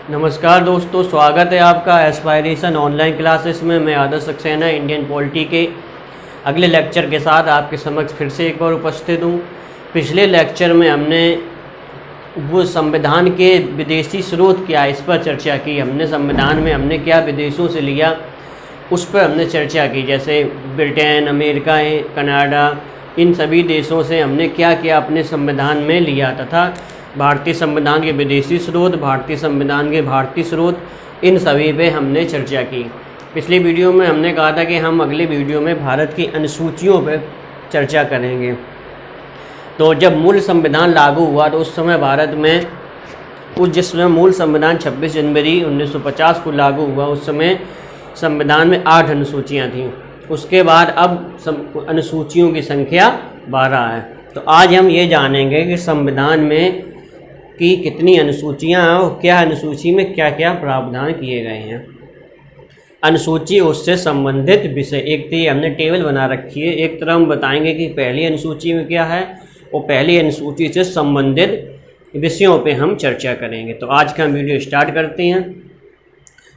नमस्कार दोस्तों, स्वागत है आपका एस्पायरेशन ऑनलाइन क्लासेस में। मैं आदर्श सक्सेना इंडियन पॉलिटी के अगले लेक्चर के साथ आपके समक्ष फिर से एक बार उपस्थित हूँ। पिछले लेक्चर में हमने वो संविधान के विदेशी स्रोत क्या इस पर चर्चा की। हमने संविधान में हमने क्या विदेशों से लिया उस पर हमने चर्चा की, जैसे ब्रिटेन, अमेरिका, कनाडा, इन सभी देशों से हमने क्या क्या अपने संविधान में लिया तथा भारतीय संविधान के विदेशी स्रोत, भारतीय संविधान के भारतीय स्रोत, इन सभी पे हमने चर्चा की। पिछली वीडियो में हमने कहा था कि हम अगले वीडियो में भारत की अनुसूचियों पर चर्चा करेंगे। तो जब मूल संविधान लागू हुआ तो उस समय भारत में जिस समय मूल संविधान 26 जनवरी 1950 को लागू हुआ उस समय संविधान में 8 अनुसूचियाँ थीं। उसके बाद अब अनुसूचियों की संख्या 12 है। तो आज हम ये जानेंगे कि संविधान में की कितनी अनुसूचियाँ हैं और क्या अनुसूची में क्या क्या प्रावधान किए गए हैं। अनुसूची उससे संबंधित विषय, एक तो ये हमने टेबल बना रखी है। एक तरफ हम बताएंगे कि पहली अनुसूची में क्या है और पहली अनुसूची से संबंधित विषयों पे हम चर्चा करेंगे। तो आज का वीडियो स्टार्ट करते हैं।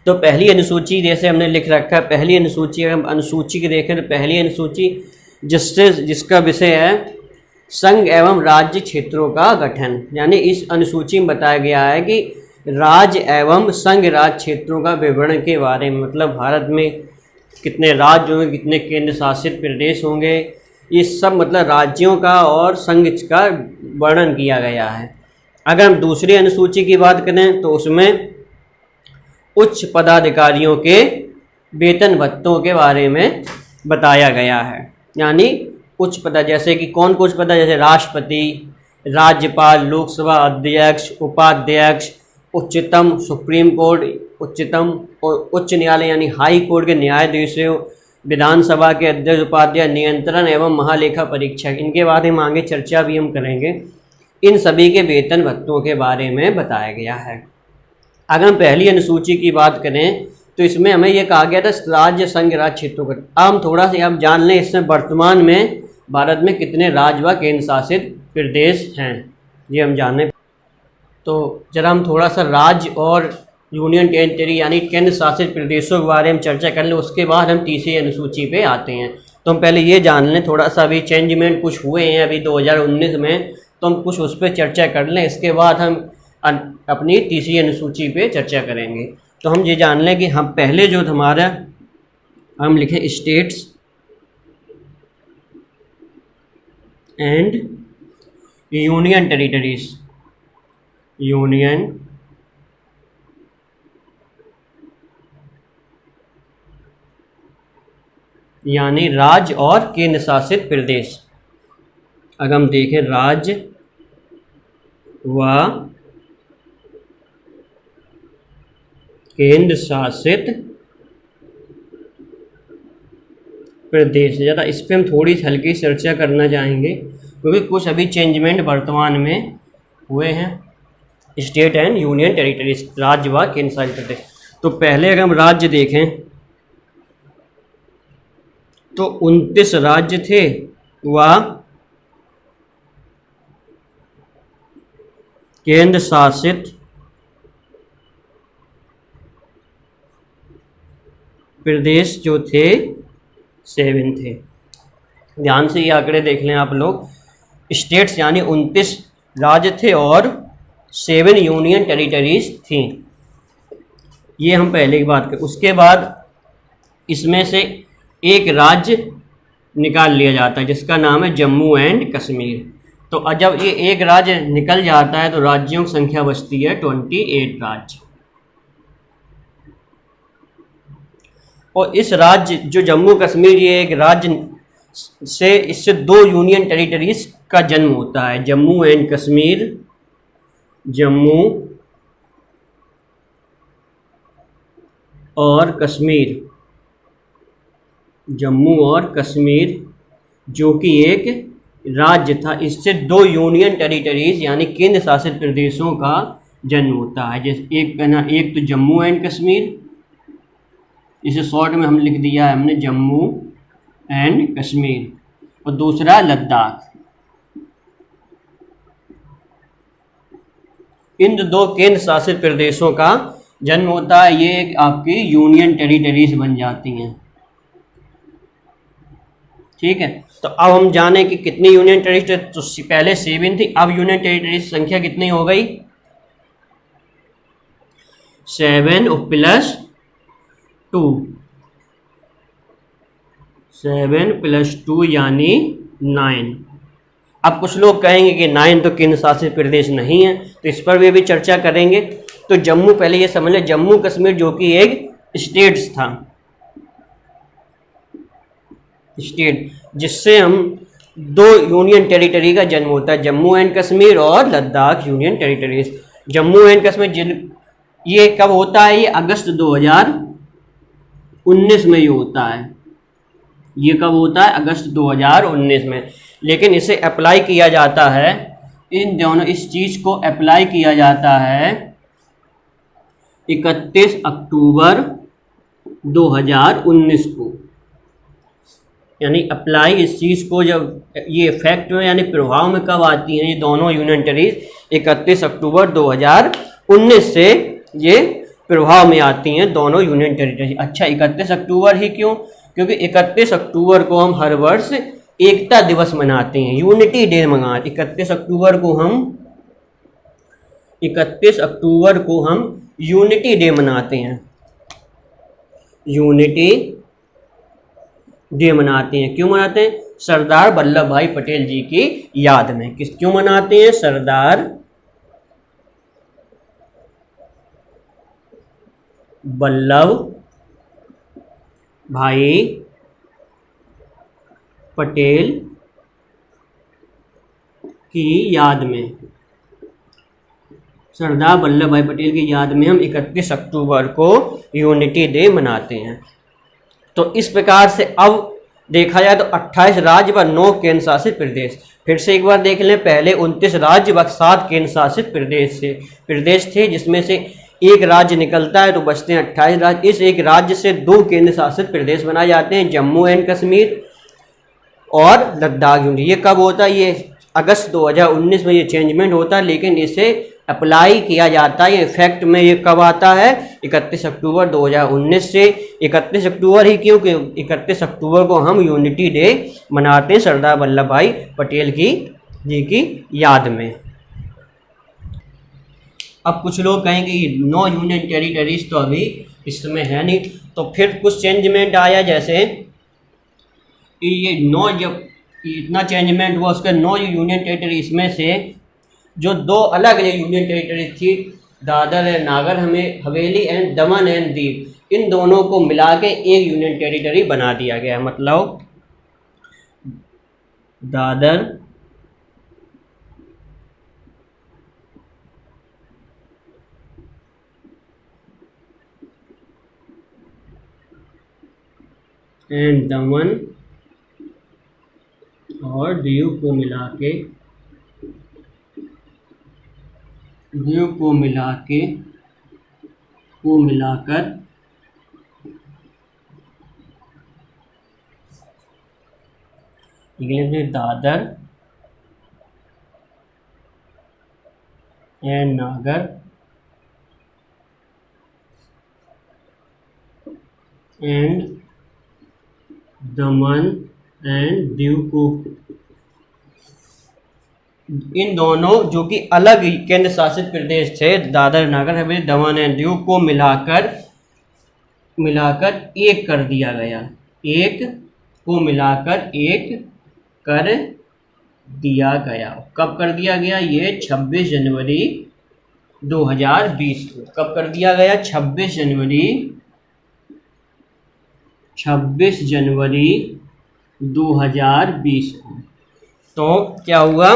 तो पहली अनुसूची जैसे हमने लिख रखा है, पहली अनुसूची, अगर हम अनुसूची की देखें तो पहली अनुसूची जिसका विषय है संघ एवं राज्य क्षेत्रों का गठन, यानी इस अनुसूची में बताया गया है कि राज्य एवं संघ राज्य क्षेत्रों का विवरण के बारे में, मतलब भारत में कितने राज्य होंगे, कितने केंद्र शासित प्रदेश होंगे, ये सब मतलब राज्यों का और संघ का वर्णन किया गया है। अगर हम दूसरी अनुसूची की बात करें तो उसमें उच्च पदाधिकारियों के वेतन भत्तों के बारे में बताया गया है। यानी उच्च पद जैसे कि कौन कुछ पद, जैसे राष्ट्रपति, राज्यपाल, लोकसभा अध्यक्ष, उपाध्यक्ष, उच्चतम सुप्रीम कोर्ट, उच्चतम और उच्च न्यायालय यानी हाई कोर्ट के न्यायाधीशों, विधानसभा के अध्यक्ष, उपाध्यक्ष, नियंत्रण एवं महालेखा परीक्षक, इनके बारे में आगे चर्चा भी हम करेंगे। इन सभी के वेतन भत्तों के बारे में बताया गया है। अगर हम पहली अनुसूची की बात करें तो इसमें हमें यह कहा गया था राज्य संघ राज्य क्षेत्रों का। अब हम थोड़ा सा अब जान लें इसमें वर्तमान में भारत में कितने राज्य व केंद्र शासित प्रदेश हैं, ये हम जाने। तो जरा हम थोड़ा सा राज्य और यूनियन टेरिटरी यानी केंद्र शासित प्रदेशों के बारे में चर्चा कर लें, उसके बाद हम तीसरी अनुसूची पे आते हैं। तो हम पहले ये जान लें, थोड़ा सा अभी चेंजमेंट कुछ हुए हैं अभी 2019 में, तो हम कुछ उस पर चर्चा कर लें। इसके बाद हम अपनी तीसरी अनुसूची पे चर्चा करेंगे। तो हम ये जान लें कि हम पहले जो हमारा हम लिखें states and union territories, union यानी राज्य और केंद्र शासित प्रदेश। अगर हम देखें राज्य व केंद्र शासित प्रदेश, ज़्यादा इस पर हम थोड़ी हल्की चर्चा करना चाहेंगे क्योंकि कुछ अभी चेंजमेंट वर्तमान में हुए हैं। स्टेट एंड यूनियन टेरिटरीज, राज्य व केंद्र शासित प्रदेश। तो पहले अगर हम राज्य देखें तो 29 राज्य थे व केंद्र शासित प्रदेश जो थे 7 थे। ध्यान से ये आंकड़े देख लें आप लोग। स्टेट्स यानी 29 राज्य थे और 7 यूनियन टेरिटरीज थी। ये हम पहले की बात करें। उसके बाद इसमें से एक राज्य निकाल लिया जाता है जिसका नाम है जम्मू एंड कश्मीर। तो जब ये एक राज्य निकल जाता है तो राज्यों की संख्या बचती है 28 राज्य। और इस राज्य जो जम्मू कश्मीर, ये एक राज्य से इससे 2 यूनियन टेरिटरीज का जन्म होता है, जम्मू एंड कश्मीर, जम्मू और कश्मीर, जम्मू और कश्मीर जो कि एक राज्य था। इससे 2 यूनियन टेरिटरीज यानी केंद्र शासित प्रदेशों का जन्म होता है। जैसे एक तो जम्मू एंड कश्मीर, इसे शॉर्ट में हम लिख दिया है हमने जम्मू एंड कश्मीर, और दूसरा लद्दाख। इन दो केंद्र शासित प्रदेशों का जन्म होता है, ये आपकी यूनियन टेरिटरीज बन जाती हैं। ठीक है, तो अब हम जाने कि कितनी यूनियन टेरिटरी, तो पहले 7 थी, अब यूनियन टेरिटरीज संख्या कितनी हो गई? 7 प्लस 2, 7 प्लस 2 यानी 9। अब कुछ लोग कहेंगे कि 9 तो केंद्र शासित प्रदेश नहीं है, तो इस पर भी चर्चा करेंगे। तो जम्मू, पहले ये समझ लें, जम्मू कश्मीर जो कि एक स्टेट्स था, स्टेट, जिससे हम 2 यूनियन टेरिटरी का जन्म होता है, जम्मू एंड कश्मीर और Ladakh union territories. Jammu and Kashmir ये कब होता है? ये अगस्त 2019 में ये होता है। ये कब होता है? अगस्त 2019 में। लेकिन इसे अप्लाई किया जाता है, इन दोनों, इस चीज़ को अप्लाई किया जाता है 31 अक्टूबर 2019 को। यानी अप्लाई इस चीज़ को, जब ये इफेक्ट में यानी प्रभाव में कब आती हैं ये दोनों यूनियन टेरिटरीज? 31 अक्टूबर 2019 से ये प्रभाव में आती हैं दोनों यूनियन टेरिटरी। अच्छा, 31 अक्टूबर ही क्यों? क्योंकि 31 अक्टूबर को हम हर वर्ष एकता दिवस मनाते हैं, यूनिटी डे मनाते। 31 अक्टूबर को हम यूनिटी डे मनाते हैं, यूनिटी डे मनाते हैं। क्यों मनाते हैं? सरदार वल्लभ भाई पटेल जी की याद में। क्यों मनाते हैं? सरदार वल्लभ भाई पटेल की याद में, सरदार वल्लभ भाई पटेल की याद में हम 31 अक्टूबर को यूनिटी डे मनाते हैं। तो इस प्रकार से अब देखा जाए तो 28 राज्य व 9 केंद्र शासित प्रदेश। फिर से एक बार देख लें, पहले 29 राज्य व 7 केंद्र शासित प्रदेश थे, जिसमें से एक राज्य निकलता है तो बचते हैं 28 राज्य। इस एक राज्य से 2 केंद्र शासित प्रदेश बनाए जाते हैं, जम्मू एंड कश्मीर और लद्दाख यूनियन। ये कब होता है? ये अगस्त 2019 में ये चेंजमेंट होता है, लेकिन इसे अप्लाई किया जाता है, ये इफेक्ट में ये कब आता है? 31 अक्टूबर 2019 से। 31 अक्टूबर ही क्यों? 31 अक्टूबर को हम यूनिटी डे मनाते हैं सरदार वल्लभ भाई पटेल की याद में। अब कुछ लोग कहेंगे ये 9 यूनियन टेरिटरीज तो अभी इस समय है नहीं, तो फिर कुछ चेंजमेंट आया, जैसे ये 9, जब इतना चेंजमेंट हुआ उसके 9 यूनियन टेरिटरी, इसमें से जो 2 अलग यूनियन टेरिटरी थी, Dadar and Nagar Haveli and Daman and Diu, इन दोनों को मिला के एक यूनियन टेरिटरी बना दिया गया। मतलब दादर एंड दमन और दीव को मिलाकर इंग्लिश में दादर एंड नागर एंड दमन एंड दीव को, इन दोनों जो कि अलग केंद्र शासित प्रदेश थे, दादर नागर हवेली दमन एंड दीव को मिलाकर एक कर दिया गया। एक को मिलाकर एक कर दिया गया। कब कर दिया गया? ये 26 जनवरी 2020 को। कब कर दिया गया? 26 जनवरी 2020 को। तो क्या हुआ?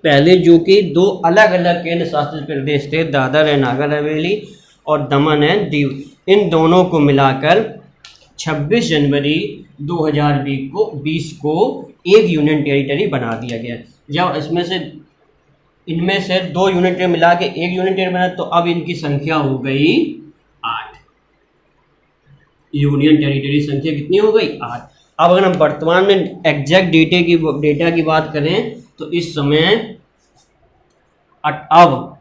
पहले जो कि 2 अलग अलग केंद्र शासित प्रदेश थे, दादर एंड नागर हवेली और दमन एंड दीव, इन दोनों को मिलाकर 26 जनवरी 2020 को एक यूनियन टेरिटरी बना दिया गया। जब इनमें से 2 यूनियन टेरिटरी मिला के एक यूनियन टेरिटरी बना, तो अब इनकी संख्या हो गई 8। यूनियन टेरिटरी संख्या कितनी हो गई? 8। अब अगर हम वर्तमान में एग्जैक्ट डेटा की बात करें तो इस समय अब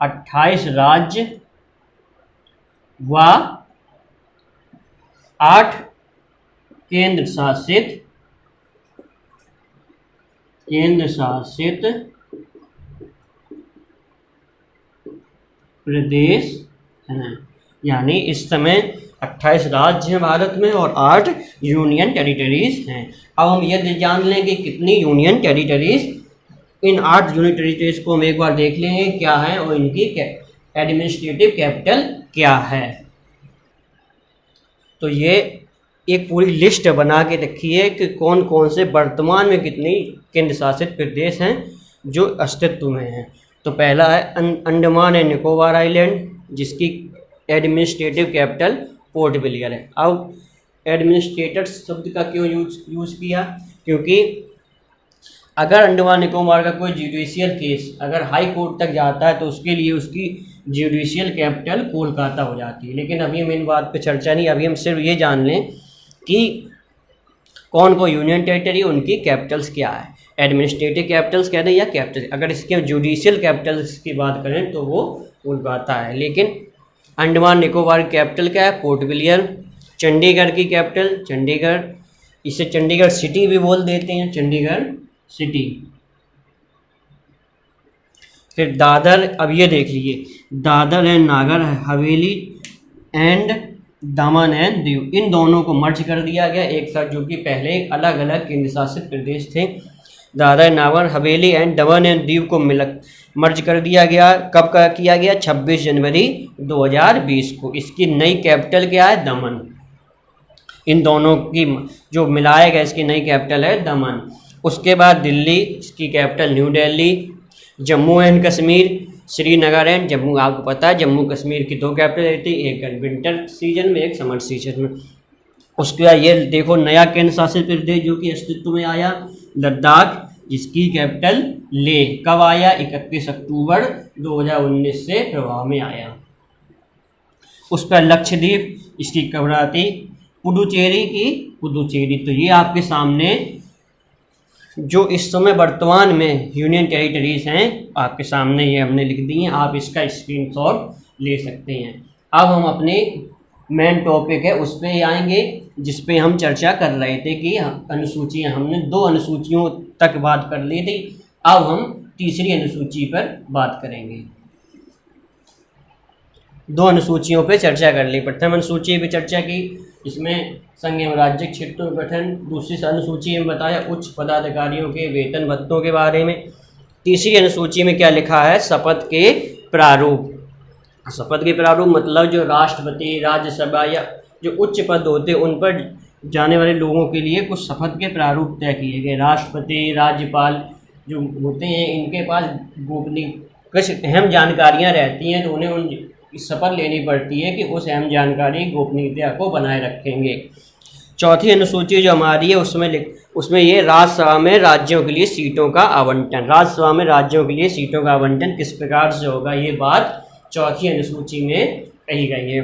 28 राज्य व 8 केंद्र शासित प्रदेश हैं। यानी इस समय 28 राज्य हैं भारत में और 8 यूनियन टेरिटरीज हैं। अब हम ये जान लें कि कितनी यूनियन टेरिटरीज, इन 8 यूनियन टेरिटरीज को हम एक बार देख लेंगे क्या है और इनकी एडमिनिस्ट्रेटिव कैपिटल क्या है। तो ये एक पूरी लिस्ट बना के रखी है कि कौन कौन से वर्तमान में कितनी केंद्र शासित प्रदेश हैं जो अस्तित्व में हैं। तो पहला है अंडमान एंड निकोबार आइलैंड, जिसकी एडमिनिस्ट्रेटिव कैपिटल पोर्ट ब्लेयर है। अब एडमिनिस्ट्रेटर शब्द का क्यों यूज़ किया, क्योंकि अगर अंडमान निकोबार का कोई जुडिशियल केस अगर हाई कोर्ट तक जाता है तो उसके लिए उसकी जुडिशियल कैपिटल कोलकाता हो जाती है। लेकिन अभी हम इन बात पे चर्चा नहीं, अभी हम सिर्फ ये जान लें कि कौन को यूनियन टेरिटरी उनकी कैपिटल्स क्या है, एडमिनिस्ट्रेटिव कैपिटल्स कह दें या कैपिटल। अगर इसके जुडिशियल कैपिटल्स की बात करें तो वो कोलकाता है। लेकिन अंडमान निकोबार की कैपिटल क्या है, पोर्ट ब्लेयर। चंडीगढ़ की कैपिटल चंडीगढ़, इसे चंडीगढ़ सिटी भी बोल देते हैं, चंडीगढ़ सिटी। फिर दादर, अब ये देख लीजिए, Dadar and Nagar Haveli and Daman and Diu, इन दोनों को मर्ज कर दिया गया एक साथ, जो कि पहले एक अलग अलग केंद्र शासित प्रदेश थे। Dadar Nagar Haveli and Daman and Diu को मर्ज कर दिया गया। कब का किया गया, 26 जनवरी 2020 को। इसकी नई कैपिटल क्या है, दमन। इन दोनों की जो मिलाया गया इसकी नई कैपिटल है दमन। उसके बाद दिल्ली, इसकी capital new Delhi. Jammu and Kashmir, Srinagar and Jammu. आपको पता है जम्मू कश्मीर की 2 कैपिटल रहती है, एक विंटर सीजन में, एक समर सीजन में। उसके बाद ये देखो नया केंद्र शासित प्रदेश जो कि अस्तित्व में आया, लद्दाख, जिसकी कैपिटल लेह। कब आया, 31 अक्टूबर 2019 से प्रभाव में आया। उस पर लक्षद्वीप, इसकी कब आती, पुडुचेरी की पुडुचेरी। तो ये आपके सामने जो इस समय वर्तमान में यूनियन टेरिटरीज हैं आपके सामने ये हमने लिख दी हैं, आप इसका स्क्रीनशॉट ले सकते हैं। अब हम अपने मेन टॉपिक है उस पर आएंगे जिस पे हम चर्चा कर रहे थे कि अनुसूचियां, हमने 2 अनुसूचियों तक बात कर ली थी। अब हम तीसरी अनुसूची पर बात करेंगे। 2 अनुसूचियों पे चर्चा कर ली। प्रथम अनुसूची पे चर्चा की, इसमें संघ एवं राज्य क्षेत्रों का गठन। दूसरी अनुसूची में बताया उच्च पदाधिकारियों के वेतन भत्तों के बारे में। तीसरी अनुसूची में क्या लिखा है, शपथ के प्रारूप। शपथ के प्रारूप मतलब जो राष्ट्रपति, राज्यसभा या जो उच्च पद होते हैं उन पर जाने वाले लोगों के लिए कुछ शपथ के प्रारूप तय किए गए। राष्ट्रपति, राज्यपाल जो होते हैं इनके पास गोपनीय कुछ अहम जानकारियां रहती हैं, तो उन्हें उन शपथ लेनी पड़ती है कि उस अहम जानकारी गोपनीयता को बनाए रखेंगे। चौथी अनुसूची जो हमारी है उसमें ये राज्यसभा में राज्यों के लिए सीटों का आवंटन, राज्यसभा में राज्यों के लिए सीटों का आवंटन किस प्रकार से होगा, ये बात चौथी अनुसूची में कही गई है।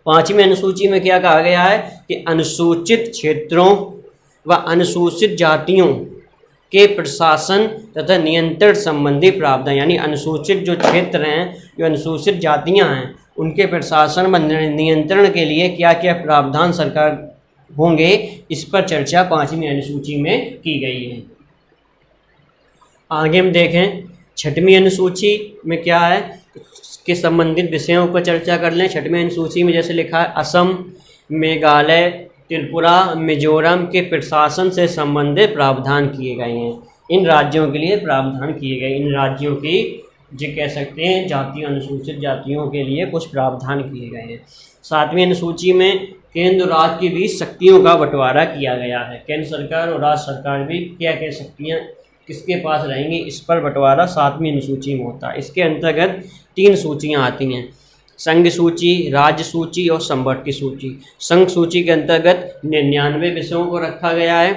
5वीं अनुसूची में क्या कहा गया है कि अनुसूचित क्षेत्रों व अनुसूचित जातियों के प्रशासन तथा नियंत्रण संबंधी प्रावधान, यानी अनुसूचित जो क्षेत्र हैं, जो अनुसूचित जातियां हैं, उनके प्रशासन व नियंत्रण के लिए क्या क्या प्रावधान सरकार होंगे, इस पर चर्चा 5वीं अनुसूची में की गई है। आगे हम देखें 6वीं अनुसूची में क्या है के संबंधित विषयों पर चर्चा कर लें। 6वीं अनुसूची में जैसे लिखा है असम, मेघालय, त्रिपुरा, मिजोरम के प्रशासन से संबंधित प्रावधान किए गए हैं। इन राज्यों के लिए प्रावधान किए गए, इन राज्यों की जो कह सकते हैं जातियों, अनुसूचित जातियों के लिए कुछ प्रावधान किए गए हैं। 7वीं अनुसूची में केंद्र और राज्य के बीच शक्तियों का बंटवारा किया गया है। केंद्र सरकार और राज्य सरकार भी क्या क्या शक्तियाँ किसके पास रहेंगी, इस पर बंटवारा 7वीं अनुसूची में होता है। इसके अंतर्गत 3 सूचियाँ आती हैं, संघ सूची, राज्य सूची और संवर्ती सूची। संघ सूची के अंतर्गत 99 विषयों को रखा गया है,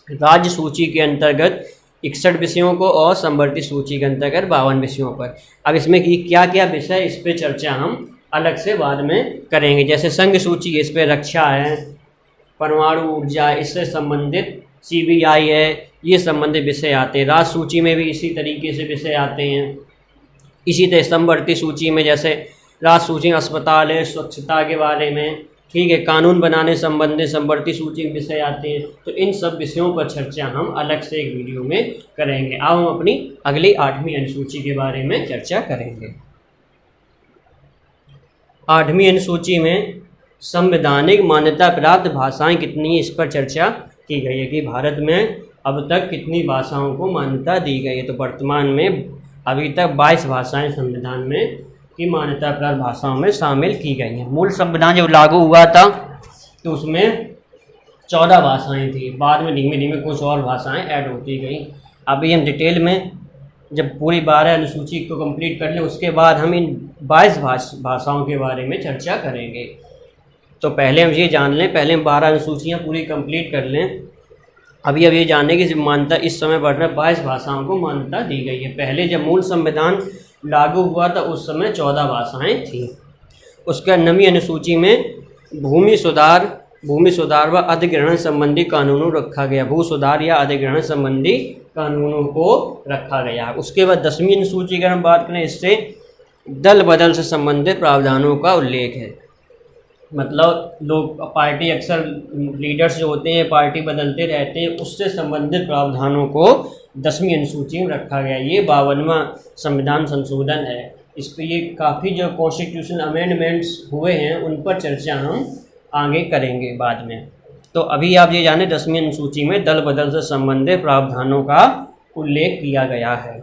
राज्य सूची के अंतर्गत 61 विषयों को और संवर्ती सूची के अंतर्गत 52 विषयों पर। अब इसमें कि क्या क्या विषय, इस पर चर्चा हम अलग से बाद में करेंगे। जैसे संघ सूची, इस पर रक्षा है, परमाणु ऊर्जा, इससे संबंधित CBI है, ये संबंधित विषय आते हैं। राज्य सूची में भी इसी तरीके से विषय आते हैं। इसी तरह स्तंभवर्ती सूची में जैसे राज्य सूची अस्पताल है, स्वच्छता के बारे में, ठीक है, कानून बनाने संबंधित स्तंभवर्ती सूची के विषय आते हैं। तो इन सब विषयों पर चर्चा हम अलग से एक वीडियो में करेंगे। अब हम अपनी अगली 8वीं अनुसूची के बारे में चर्चा करेंगे। 8वीं अनुसूची में संवैधानिक मान्यता प्राप्त भाषाएं कितनी है, इस पर चर्चा की गई है कि भारत में अब तक कितनी भाषाओं को मान्यता दी गई है। तो वर्तमान में अभी तक 22 भाषाएं संविधान में की मान्यता प्राप्त भाषाओं में शामिल की गई हैं। मूल संविधान जब लागू हुआ था तो उसमें 14 भाषाएं थी, बाद में धीमे धीमे कुछ और भाषाएं ऐड होती गई। अभी हम डिटेल में जब पूरी 12 अनुसूची को कंप्लीट कर लें उसके बाद हम इन 22 भाषाओं के बारे में चर्चा करेंगे। तो पहले हम ये जान लें, पहले हम 12 अनुसूचियाँ पूरी कंप्लीट कर लें। अभी अब ये जानने की मान्यता इस समय बढ़ रहा है, 22 भाषाओं को मान्यता दी गई है। पहले जब मूल संविधान लागू हुआ था उस समय 14 भाषाएं थीं। उसका 9वीं अनुसूची में भूमि सुधार व अधिग्रहण संबंधी कानूनों रखा गया। भू सुधार या अधिग्रहण संबंधी कानूनों को रखा गया। उसके बाद 10वीं अनुसूची की अगर हम बात करें, इससे दल बदल से संबंधित प्रावधानों का उल्लेख है। मतलब लोग पार्टी अक्सर लीडर्स जो होते हैं पार्टी बदलते रहते हैं, उससे संबंधित प्रावधानों को 10वीं अनुसूची में रखा गया। ये 52वां संविधान संशोधन है। इस पर ये काफ़ी जो कॉन्स्टिट्यूशन अमेंडमेंट्स हुए हैं उन पर चर्चा हम आगे करेंगे बाद में। तो अभी आप ये जाने 10वीं अनुसूची में दल बदल से संबंधित प्रावधानों का उल्लेख किया गया है।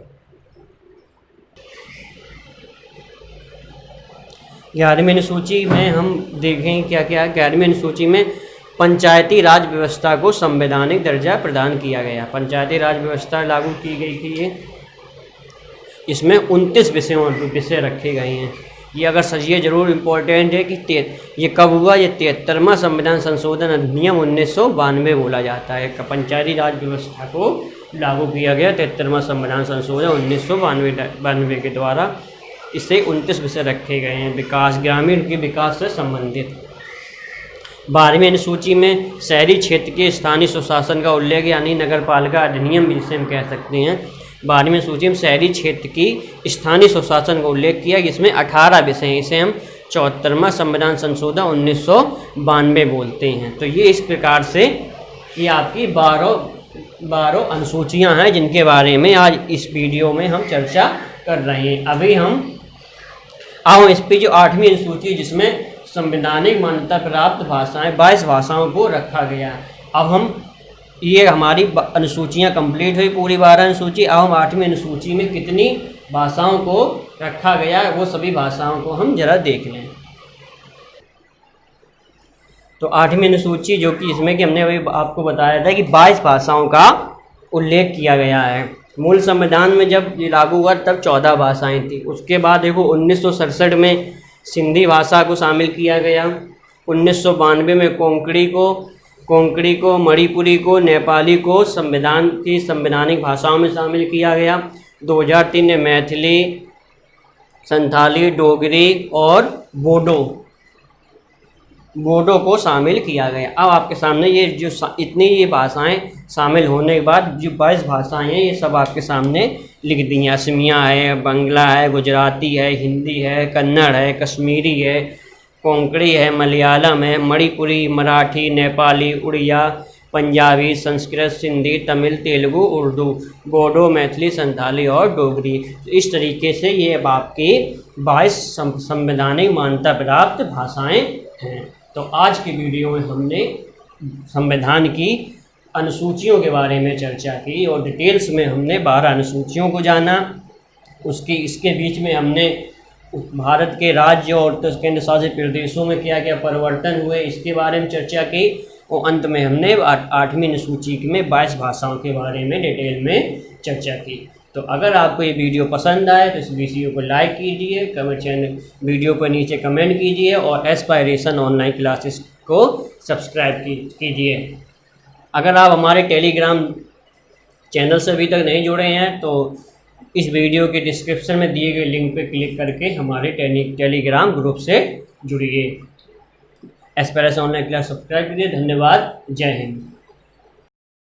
11वीं अनुसूची में हम देखें क्या क्या। 11वीं अनुसूची में पंचायती राज व्यवस्था को संवैधानिक दर्जा प्रदान किया गया। पंचायती राज व्यवस्था लागू की गई थी ये। इसमें 29 विषय रखे गए हैं। ये अगर ये जरूर इम्पोर्टेंट है कि ये कब हुआ, ये 73वां संविधान संशोधन अधिनियम 1992 बोला जाता है। पंचायती राज व्यवस्था को लागू किया गया 73वां संविधान संशोधन 1992 के द्वारा। इससे 29 विषय रखे गए हैं विकास, ग्रामीण के विकास से संबंधित। 12वीं अनुसूची में शहरी क्षेत्र के स्थानीय सुशासन का उल्लेख यानी नगर पालिका अधिनियम जिसे हम कह सकते हैं। 12वीं अनुसूची में शहरी क्षेत्र की स्थानीय सुशासन का उल्लेख किया, जिसमें 18 विषय हैं। इसे हम 74वां संविधान संशोधन 1992 बोलते हैं। तो ये इस प्रकार से ये आपकी 12 अनुसूचियाँ हैं जिनके बारे में आज इस वीडियो में हम चर्चा कर रहे हैं। अभी हम इस पर जो 8वीं अनुसूची जिसमें संवैधानिक मान्यता प्राप्त भाषाएं 22 भाषाओं को रखा गया। अब हम ये हमारी अनुसूचियाँ कंप्लीट हुई पूरी 12 अनुसूची। अब हम 8वीं अनुसूची में कितनी भाषाओं को रखा गया है वो सभी भाषाओं को हम जरा देख लें। तो 8वीं अनुसूची जो कि इसमें कि हमने अभी आपको बताया था कि 22 भाषाओं का उल्लेख किया गया है। मूल संविधान में जब ये लागू हुआ तब 14 भाषाएं थी। उसके बाद देखो 1967 में सिंधी भाषा को शामिल किया गया। 1992 में कोंकणी को, मणिपुरी को, नेपाली को संविधान की संवैधानिक भाषाओं में शामिल किया गया। 2003 में मैथिली, संथाली, डोगरी और बोडो को शामिल किया गया। अब आपके सामने ये जो इतनी ये भाषाएं शामिल होने के बाद जो 22 भाषाएं हैं ये सब आपके सामने लिख दी हैं। असमिया है, बंगला है, गुजराती है, हिंदी है, कन्नड़ है, कश्मीरी है, कोंकणी है, मलयालम है, मणिपुरी, मराठी, नेपाली, उड़िया, पंजाबी, संस्कृत, सिंधी, तमिल, तेलुगु, उर्दू, बोडो, मैथिली, संथाली और डोगरी। तो इस तरीके से ये अब आपकी 22 संवैधानिक मान्यता प्राप्त भाषाएं हैं। तो आज की वीडियो में हमने संविधान की अनुसूचियों के बारे में चर्चा की और डिटेल्स में हमने 12 अनुसूचियों को जाना। इसके बीच में हमने भारत के राज्य और केंद्र शासित प्रदेशों में क्या क्या परिवर्तन हुए इसके बारे में चर्चा की और अंत में हमने 8वीं अनुसूची में 22 भाषाओं के बारे में डिटेल में चर्चा की। तो अगर आपको ये वीडियो पसंद आए तो इस वीडियो को लाइक कीजिए, वीडियो पर नीचे कमेंट कीजिए और एस्पायरेशन ऑनलाइन क्लासेस को सब्सक्राइब कीजिए। अगर आप हमारे टेलीग्राम चैनल से अभी तक नहीं जुड़े हैं तो इस वीडियो के डिस्क्रिप्शन में दिए गए लिंक पर क्लिक करके हमारे टेलीग्राम ग्रुप से जुड़िए। एस्पायरेशन ऑनलाइन क्लास सब्सक्राइब कीजिए। धन्यवाद। जय हिंद।